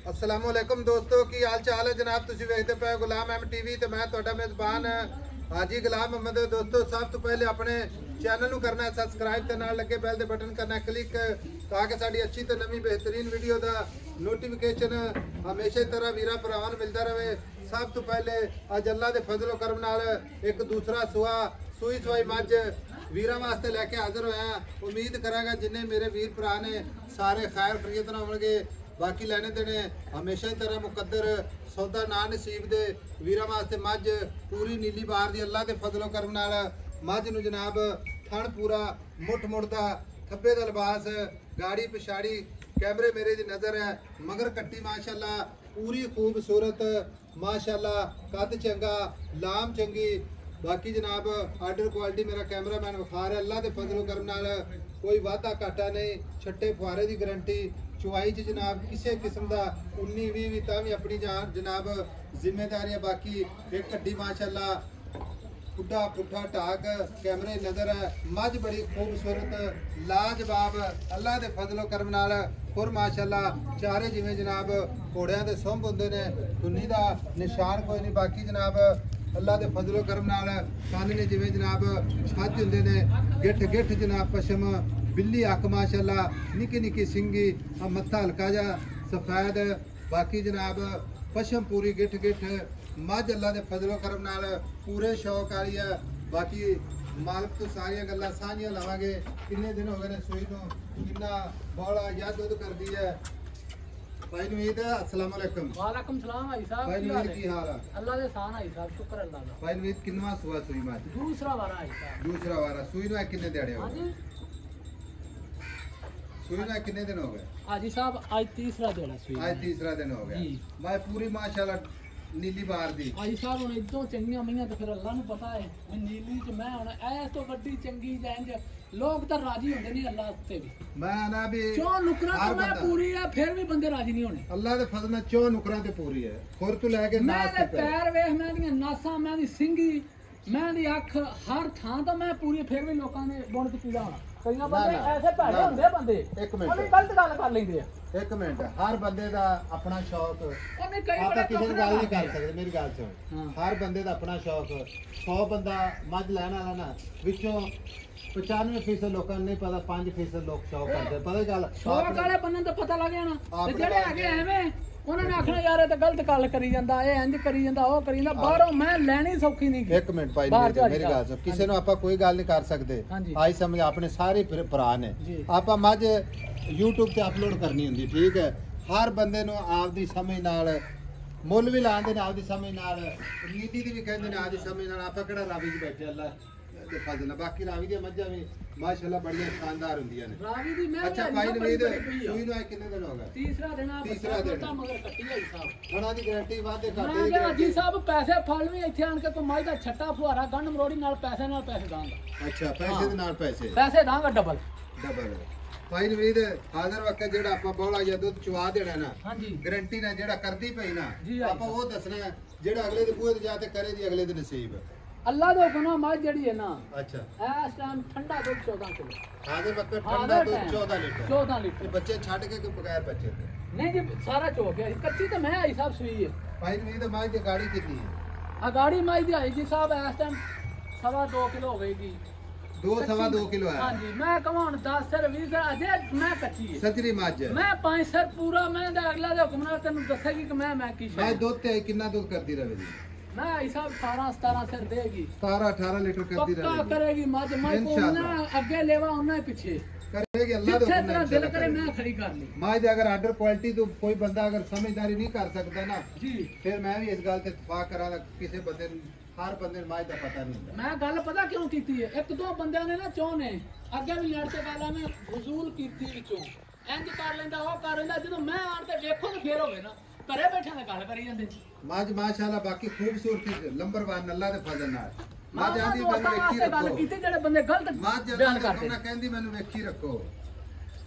अस्सलामुअलैकुम दोस्तों की हाल चाल है जनाब। तुसी वेखदे पे गुलाम एम टीवी ते मैं तुहाडा मेज़बान हाजी गुलाम अहमद। दोस्तों सब तो पहले अपने चैनल नू करना है सब्सक्राइब ते नाल लगे बैल दे बटन करना है क्लिक ताकि साडी अच्छी ते नवी बेहतरीन वीडियो दा नोटिफिकेशन हमेशा तरह वीरा भरावां नू मिलदा रहे। सब तो पहले अज अल्लाह दे फजलो करम नाल एक दूसरा सुआ सूई सवाई मज वीरा वास्ते लैके हाजिर होया। उम्मीद करांगा जिन्ने मेरे वीर भरा ने सारे खैर खरीद ना होणगे। बाकी लैने देने हमेशा ही तरह मुकद्दर सौदा ना नसीब दे वीरा वास्ते मज पूरी नीली बार दी अल्लाह दे फजलो करम नाल मज नू जनाब थण पूरा मुठ मुड़दा खब्बे दा लिबास गाड़ी पिछाड़ी कैमरे मेरे दी नज़र है मगर कट्टी माशाअल्लाह पूरी खूबसूरत माशाअल्लाह कद चंगा लाम चंगी। बाकी जनाब आर्डर क्वालिटी मेरा कैमरा मैन विखा रहा अल्लाह के फजलो करम नाल कोई वाधा घाटा नहीं। छट्टे फुआरे की गारंटी चुवाई च जनाब किसी किस्म का 19-20 भी तां भी अपनी जान जनाब जिम्मेदारी है। बाकी एक कड्डी माशाअल्लाह खुड्डा पुट्ठा टाक कैमरे नज़र है मझ बड़ी खूबसूरत लाजवाब अल्लाह के फजलो करम नाल खुर माशाअल्लाह चारे जिमें जनाब घोड़ियां दे सुंभ हुंदे ने धुन्नी दा निशान कोई नहीं। बाकी जनाब अल्लाह के फजलो करम नाल कान ने जिमें जनाब छज हुंदे ने गिठ गिठ जनाब पशम बिल्ली अख माशाअल्लाह निक्की निक्की सिंगी मत्था हल्का जा सफेद। बाकी जनाब पशम पूरी गिठ गिठ मझ अल्लाह के फजलो करम नाल पूरे शौक वाली है। बाकी मालक तो सारिया गल्लां साझियां लवांगे। किन्ने दिन हो गए ने सूई नूं किन्ना बौला या दुध करदी है। भाई नवीद अस्सलाम वालेकुम। वालेकुम सलाम भाई साहब। भाई नवीद की हाल है? अल्लाह दे सान भाई साहब शुक्र अल्लाह दा। भाई नवीद किन्नवा सुआ सूई मझ? दूसरा वारा भाई साहब। दूसरा वारा सूई नूं किन्ने दिहाड़े हो गए? सूई नूं किन्ने दिन हो गए? हाजी साहब आज तीसरा दिन है सूई। आज तीसरा दिन हो गया। भाई पूरी माशाअल्लाह नीली बार दी हाजी साहब हुण इदों चंगियां मईयां ते फिर अल्लाह नूं पता है मैं नीली च मैं हुण ऐस तो वड्डी चंगी जांज लोग तो राजी होंदे नहीं अल्लाह ते भी। मैं ना भी चो नुकरा तो मैं पूरी है फिर भी बंदे राजी नहीं होने। अल्लाह दे फजल नाल चो नुकरा ते पूरी है। खुर तो लेके नास तक पैर वेख मैं दी नासां मैं दी सिंगी मैं दी अख हर थां तो मैं पूरी फिर भी लोकां ने बुण के पीड़ा होना। कई बंदे ऐसे भैड़े हुंदे बंदे एक मिनट ओने गलत गल कर लेंदे आ। एक मिनट हर बंदे दा अपना शौक ओने कई आप बड़े किसी ने गल नहीं कर सकते। मेरी गल सुन हर बंदे दा अपना शौक 100 बंदा मझ लैण वाला ना विचों 95% लोकां नहीं पता 5% लोग शौक करदे। पता गल शौक वाले बंदे तो पता लग जाना ते जेड़े आगे एवें उन्होंने आखना यार ये तो गलत गल करी जांदा ए इंज करी जांदा ओ करी जांदा बाहरों मैं लेनी सौखी नहीं। एक मिनट भाई मेरी गल सुन किसी ਨੂੰ ਆਪਾਂ ਕੋਈ ਗੱਲ ਨਹੀਂ ਕਰ ਸਕਦੇ। ਆਈ ਸਮਝ ਆਪਣੇ ਸਾਰੇ ਭਰਾ ਨੇ ਆਪਾਂ ਮੱਝ YouTube ਤੇ ਅਪਲੋਡ ਕਰਨੀ ਹੁੰਦੀ ਠੀਕ ਹੈ। ਹਰ ਬੰਦੇ ਨੂੰ ਆਪਦੀ ਸਮਝ ਨਾਲ ਮੁੱਲ ਵੀ ਲਾਉਂਦੇ ਨੇ ਆਪਦੀ ਸਮਝ ਨਾਲ ਨੀਤੀ ਦੀ ਵੀ ਕਹਿੰਦੇ ਨੇ ਆਪਦੀ ਸਮਝ ਨਾਲ। ਆਪਾਂ ਕਿਹੜਾ ਰਾਵੀ 'ਚ ਬੈਠੇ ਅੱਲਾ ਦੇ ਫਜ਼ਲ ਬਾਕੀ ਰਾਵੀ ਦੀਆਂ ਮੱਝਾਂ ਵੀ ਮਾਸ਼ਾਅੱਲਾ ਬੜੀਆਂ ਸ਼ਾਨਦਾਰ ਹੁੰਦੀਆਂ ਨੇ। ਰਾਵੀ ਦੀ ਮੈਂ ਅੱਛਾ ਭਾਈ ਨਵੀਦ ਸੂਈ ਨੂੰ ਕਿੰਨੇ ਦਿਨ ਹੋ ਗਏ? ਤੀਸਰਾ ਦਿਨ ਆ। ਤੀਸਰਾ ਦਿਨ ਮਗਰ ਕੱਟੀ ਆਈ ਸਾਹਿਬ ਉਹਨਾਂ ਦੀ ਗਾਰੰਟੀ ਵਾਦੇ ਘਾਟੇ ਦੀ ਗਾਰੰਟੀ ਜੀ ਸਾਹਿਬ ਪੈਸੇ ਫੜ ਵੀ ਇੱਥੇ ਆਣ ਕੇ ਕੋਈ ਮਾਈ ਦਾ ਛੱਟਾ ਫੁਹਾਰਾ ਗੰਢ ਮਰੋੜੀ ਨਾਲ ਪੈਸੇ ਦਾਂਗਾ। ਅੱਛਾ ਪੈਸੇ ਦੇ ਨਾਲ ਪੈਸੇ ਦਾਂਗਾ ਡਬਲ ਭਾਈ ਨਵੀਦ ਹਾਜ਼ਰ ਵਕਤ ਜਿਹੜਾ ਆਪਾਂ ਬੋਲਾ ਜਾਂ ਦੁੱਧ ਚਵਾ ਦੇਣਾ ਨਾ ਹਾਂਜੀ ਗਾਰੰਟੀ ਨਾਲ ਜਿਹੜਾ ਕਰਦੀ ਪਈ ਨਾ ਆਪਾਂ ਉਹ ਦੱਸਣਾ ਜਿਹੜਾ ਅਗਲੇ ਦੇ ਬੂਹੇ ਤੇ ਜਾ ਕੇ ਕਰੇ ਦੀ ਅਗਲੇ ਦੇ ਨਸੀਬ अल्लाह दे हुक्म मझ जड़ी है ना। अच्छा इस टाइम ठंडा दूध 14 किलो हाजिर वक्त ठंडा दूध 14 लीटर बच्चे छाड़ के बगैर बच्चे नहीं जी सारा चो गया कच्ची तो मैं आई साहब सुई है। भाई नहीं तो माई दी गाड़ी कितनी है? आ गाड़ी माई दी आई जी साहब इस टाइम 2.25 किलो होगी। 2.25 किलो है। हां जी मैं कमाउन 10 सर 20 सर अजे मैं कच्ची है सचरी मझ मैं 5 सर पूरा मैं अगला दे हुक्म नाल तैनू दसेगी कि मैं की भाई दूध ते कितना दूध करती रहे जी? मैं हिसाब 17 सर देगी 17-18 लीटर करती रहेगी। पक्का करेगी मज मैं को ना आगे लेवा उन्ना पीछे करेगी अल्लाह दे हुक्म दिल करे मैं खड़ी कर ली। मां दे अगर आर्डर क्वालिटी तो कोई बंदा अगर समझदारी नहीं कर सकता ना जी फिर मैं भी इस गल ते इत्तफाक करांगा किसी बंदे हर बंदे मां दा पता नहीं होंदा। मैं गल पता क्यों कीती है एक दो बंदे ने ना चो ने आगे भी लड़ के गल में फजूल कीती विचों इंज कर लेंदा ओ कर लेंदा जदों मैं आण ते देखो ते फेर होवे ना घरे बैठे ने गल करी जांदे मझ माशाअल्लाह बाकी खूबसूरती नंबर 1 अल्लाह दे फजल नाल मझ आंदी मैनू वेखी रखो गल कीती जेड़े बंदे गलत बयान करदे ना कहंदी मैनू वेखी रखो।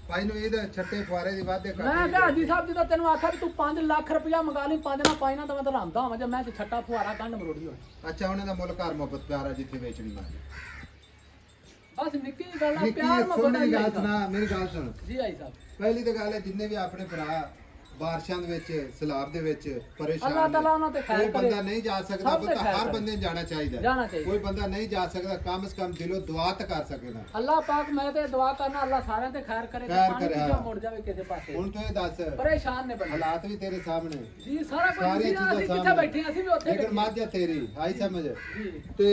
भाई नु ਇਹਦੇ ਛੱਟੇ ਫੁਆਰੇ ਦੀ ਵਾਦੇ ਕਰ ਮੈਂ ਕਿਹਾ ਹਾਜੀ ਸਾਹਿਬ ਜਦੋਂ ਤੈਨੂੰ ਆਖਿਆ ਵੀ ਤੂੰ 5 ਲੱਖ ਰੁਪਇਆ ਮੰਗਾ ਲਈ 5 ਨਾ ਪਾਈ ਨਾ ਤਾਂ ਮੈਂ ਤਾਂ ਰਾਂਦਾ ਹਾਂ ਜੇ ਮੈਂ ਤੇ ਛੱਟਾ ਫੁਆਰਾ ਗੰਢ ਮਰੋੜੀ ਹੋਏ। ਅੱਛਾ ਉਹਨਾਂ ਦਾ ਮੁੱਲ ਘਰ ਮੁਹੱਬਤ ਪਿਆਰਾ ਜਿੱਥੇ ਵੇਚਣੀ ਮੈਂ बस निक्की गल प्यार में मेरी गल सुना मेरी गल सुन जी आई साहब पहली तो गल है जिन्ने भी अपने भरा ਬਾਰਿਸ਼ਾਂ ਦੇ ਵਿੱਚ ਸਲਾਬ ਦੇ ਵਿੱਚ ਪਰੇਸ਼ਾਨ ਅੱਲਾਹ ਨੇ। ਤਾਲਾ ਉਹਨਾਂ ਤੇ ਖੈਰ ਕੋਈ ਕਰੇ। ਬੰਦਾ ਨਹੀਂ ਜਾ ਸਕਦਾ, ਸਭ ਤੇ ਬੰਦਾ ਖੈਰ ਹਰ ਕਰੇ। ਬੰਦੇ ਨੂੰ ਜਾਣਾ ਚਾਹੀਦਾ ਜਾਣਾ ਚਾਹੀਦਾ। ਕੋਈ ਬੰਦਾ ਨਹੀਂ ਜਾ ਸਕਦਾ, ਕਮ ਸੇ ਕਮ ਦਿਲੋਂ ਦੁਆ ਤਾਂ ਕਰ ਸਕਦਾ। ਅੱਲਾਹ ਪਾਕ ਮੈਂ ਤੇ ਦੁਆ ਕਰਨਾ ਅੱਲਾਹ ਸਾਰਿਆਂ ਤੇ ਖੈਰ ਕਰੇ ਤੇ ਖੈਰ ਪਾਣੀ ਕਰੇ, ਵੀ ਹਾਂ। ਮੁੜ ਜਾਵੇ ਕਿਸੇ ਪਾਸੇ। ਹੁਣ ਤੂੰ ਇਹ ਦੱਸ, ਪਰੇਸ਼ਾਨ ਨੇ ਬੰਦੇ ਹਾਲਾਤ ਵੀ ਤੇਰੇ ਸਾਹਮਣੇ, ਜੀ ਸਾਰਾ ਕੁਝ ਸਾਰੀਆਂ ਅਸੀਂ ਚੀਜ਼ਾਂ ਕਿੱਥੇ ਸਾਹਮਣੇ। ਬੈਠੇ ਹਾਂ, ਅਸੀਂ ਵੀ ਉੱਥੇ ਲੇਕਿਨ ਬੈਠੇ ਮੱਝ ਹੈ ਤੇਰੀ, ਆਈ ਸਮਝ। ਜੀ ਤੇ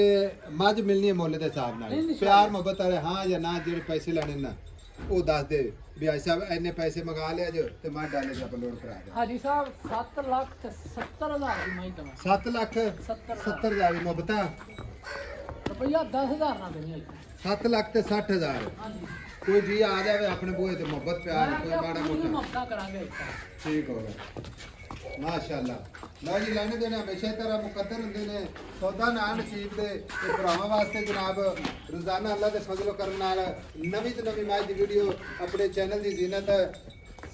ਮੱਝ ਮਿਲਣੀ ਹੈ ਮੁੱਲ ਦੇ ਹਿਸਾਬ ਨਾਲ, ਇੰਸ਼ਾਅੱਲਾ। ਪਿਆਰ ਮੁਹੱਬਤ ਵਾਲੇ ਹਾਂ ਜਾਂ ਨਾ, ਜਿਹੜੇ ਪੈਸੇ ਲੈਣੇ ਨਾ ਉਹ ਦੱਸ ਦੇ ਵੀ ਆਈ ਸਾਹਿਬ ਇੰਨੇ ਪੈਸੇ ਮੰਗਾ ਲਿਆ ਜੋ ਤੇ ਮੱਝ ਡਾਲੇ ਜਾ ਲੋਡ ਕਰਾ ਦੇ। ਹਾਜੀ ਸਾਹਿਬ 7,70,000 ਦੀ ਮੈਂ ਦਵਾਂ 7 ਲੱਖ 70 ਹਜ਼ਾਰ ਦੀ ਮੁਹੱਬਤਾਂ, ਰੁਪਈਆ 10,000 ਨਾ ਦੇਣੀ 7 ਲੱਖ ਤੇ 60 ਹਜ਼ਾਰ। ਹਾਂਜੀ ਕੋਈ ਜੀ ਆ ਜਾਵੇ ਆਪਣੇ ਬੂਹੇ ਤੇ ਮੁਹੱਬਤ ਪਿਆਰ ਮੈਂ ਕੋਈ ਕਿਹਾ ਮਾੜਾ ਪੂਰੀ ਮੋਟਾ ਮੁਹੱਬਤਾਂ ਕਰਾਂਗੇ ਠੀਕ ਹੋਗਾ। ਮਾਸ਼ਾਅੱਲਾ। ਲਓ ਜੀ, ਲੈਣੇ ਦੇਣੇ ਹਮੇਸ਼ਾ ਤਰ੍ਹਾਂ ਮੁਕੱਦਰ ਹੁੰਦੇ ਨੇ, ਸੌਦਾ ਨਾ ਨਸੀਬ ਦੇ ਤੇ ਭਰਾਵਾਂ ਵਾਸਤੇ ਜਨਾਬ ਰੋਜ਼ਾਨਾ ਅੱਲਾ ਦੇ ਫਜ਼ਲ ਕਰਮ ਨਾਲ ਨਵੀਂ ਤੋਂ ਨਵੀਂ ਮੈਚ ਦੀ ਵੀਡੀਓ ਆਪਣੇ ਚੈਨਲ ਦੀ ਜ਼ੀਨਤ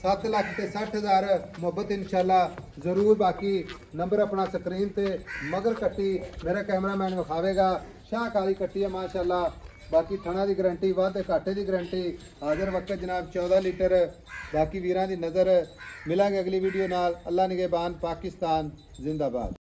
7 ਲੱਖ ਤੇ 60 ਹਜ਼ਾਰ ਮੁਹੱਬਤ ਇਨਸ਼ਾਅੱਲਾ ਜ਼ਰੂਰ। ਬਾਕੀ ਨੰਬਰ ਆਪਣਾ ਸਕਰੀਨ ਤੇ ਮਗਰ ਕੱਟੀ ਮੇਰਾ ਕੈਮਰਾਮੈਨ ਵਿਖਾਵੇਗਾ, ਸ਼ਾਹ ਕਾਲੀ ਕੱਟੀ ਹੈ ਮਾਸ਼ਾਅੱਲਾ। ਬਾਕੀ ਥਣਾ ਦੀ ਗਰੰਟੀ, ਵਾਧੇ ਘਾਟੇ ਦੀ ਗਰੰਟੀ, ਹਾਜ਼ਰ ਵਕਤ ਜਨਾਬ 14 ਲੀਟਰ। ਬਾਕੀ ਵੀਰਾਂ ਦੀ ਨਜ਼ਰ। ਮਿਲਾਂਗੇ ਅਗਲੀ ਵੀਡੀਓ ਨਾਲ। ਅੱਲਾ ਨਿਗਹਿਬਾਨ, ਪਾਕਿस्तान जिंदाबाद।